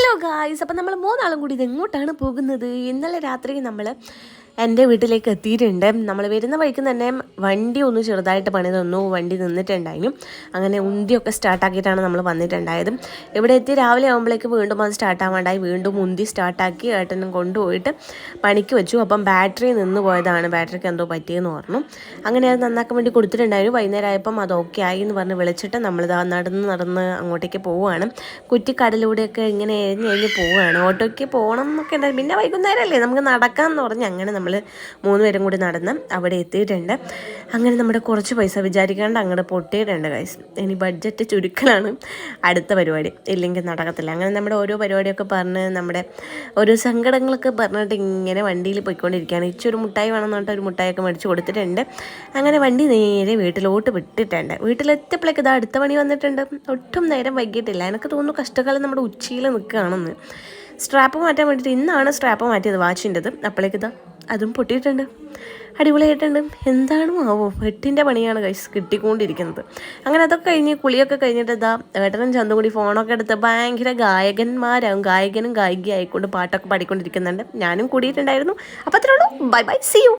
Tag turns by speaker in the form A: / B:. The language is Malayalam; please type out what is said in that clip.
A: ഹലോ ഗായ്സ്, അപ്പം നമ്മൾ മൂന്നാളും കൂടി ഇത് എങ്ങോട്ടാണ് പോകുന്നത്? ഇന്നലെ രാത്രി നമ്മൾ എൻ്റെ വീട്ടിലേക്ക് എത്തിയിട്ടുണ്ട്. നമ്മൾ വരുന്ന വഴിക്ക് തന്നെ വണ്ടി ഒന്ന് ചെറുതായിട്ട് പണി തന്നു, വണ്ടി നിന്നിട്ടുണ്ടായിരുന്നു. അങ്ങനെ ഉന്തിയൊക്കെ സ്റ്റാർട്ടാക്കിയിട്ടാണ് നമ്മൾ വന്നിട്ടുണ്ടായത്. ഇവിടെ എത്തി രാവിലെ ആകുമ്പോഴേക്ക് വീണ്ടും അത് സ്റ്റാർട്ടാവാണ്ടായി, വീണ്ടും ഉന്തി സ്റ്റാർട്ടാക്കി ഏട്ടനും കൊണ്ടുപോയിട്ട് പണിക്ക് വെച്ചു. അപ്പം ബാറ്ററി നിന്ന് പോയതാണ്, ബാറ്ററിക്ക് എന്തോ പറ്റിയെന്ന് പറഞ്ഞു. അങ്ങനെ അത് നന്നാക്കാൻ വേണ്ടി കൊടുത്തിട്ടുണ്ടായിരുന്നു. വൈകുന്നേരം ആയപ്പം അത് ഓക്കെ ആയി എന്ന് പറഞ്ഞ് വിളിച്ചിട്ട് നമ്മളിതാ നടന്ന് അങ്ങോട്ടേക്ക് പോവുകയാണ്. കുറ്റിക്കടലൂടെയൊക്കെ ഇങ്ങനെ എഴിഞ്ഞ് പോവുകയാണ്. ഓട്ടോയ്ക്ക് പോകണം എന്നൊക്കെ ഉണ്ടായിരുന്നു. പിന്നെ വൈകുന്നേരം അല്ലേ, നമുക്ക് നടക്കാമെന്ന് പറഞ്ഞ് അങ്ങനെ നമ്മൾ 3 പേരും കൂടി നടന്ന് അവിടെ എത്തിയിട്ടുണ്ട്. അങ്ങനെ നമ്മുടെ കുറച്ച് പൈസ വിചാരിക്കാണ്ട് അങ്ങോട്ട് പൊട്ടിയിട്ടുണ്ട് ഗൈസ്. ഇനി ബഡ്ജറ്റ് ചുരുക്കലാണ് അടുത്ത പരിപാടി, ഇല്ലെങ്കിൽ നടക്കത്തില്ല. അങ്ങനെ നമ്മുടെ ഓരോ പരിപാടിയൊക്കെ പറഞ്ഞ് നമ്മുടെ ഓരോ സങ്കടങ്ങളൊക്കെ പറഞ്ഞിട്ട് ഇങ്ങനെ വണ്ടിയിൽ പോയിക്കൊണ്ടിരിക്കുകയാണ്. ഇച്ചൊരു മുട്ടായി വേണമെന്ന് പറഞ്ഞിട്ട് ഒരു മുട്ടായിയൊക്കെ മേടിച്ച് കൊടുത്തിട്ടുണ്ട്. അങ്ങനെ വണ്ടി നേരെ വീട്ടിലോട്ട് വിട്ടിട്ടുണ്ട്. വീട്ടിലെത്തിയപ്പോഴേക്ക് ഇതാ അടുത്ത പണി വന്നിട്ടുണ്ട്. ഒട്ടും നേരം വൈകിട്ടില്ല. എനിക്ക് തോന്നുന്നു കഷ്ടകാലം നമ്മുടെ ഉച്ചിയിൽ നിൽക്കുകയാണെന്ന്. സ്ട്രാപ്പ് മാറ്റാൻ വേണ്ടിയിട്ട് ഇന്നാണ് സ്ട്രാപ്പ് മാറ്റിയത് വാച്ചിൻ്റെത്. അപ്പോഴേക്ക് ഇതാ അതും പൊട്ടിയിട്ടുണ്ട്. അടിപൊളിയായിട്ടുണ്ട്. എന്താണോ ആവോ, 8ൻ്റെ പണിയാണ് കൈസ് കിട്ടിക്കൊണ്ടിരിക്കുന്നത്. അങ്ങനെ അതൊക്കെ കഴിഞ്ഞ് കുളിയൊക്കെ കഴിഞ്ഞിട്ട് ഇതാ ഏട്ടനും ചന്തും കൂടി ഫോണൊക്കെ എടുത്ത് ഭയങ്കര ഗായകന്മാരാകും, ഗായകനും ഗായികയായിക്കൊണ്ട് പാട്ടൊക്കെ പാടിക്കൊണ്ടിരിക്കുന്നുണ്ട്. ഞാനും കൂടിയിട്ടുണ്ടായിരുന്നു. അപ്പോൾ അത്രേ ഉള്ളൂ. Bye bye, see U.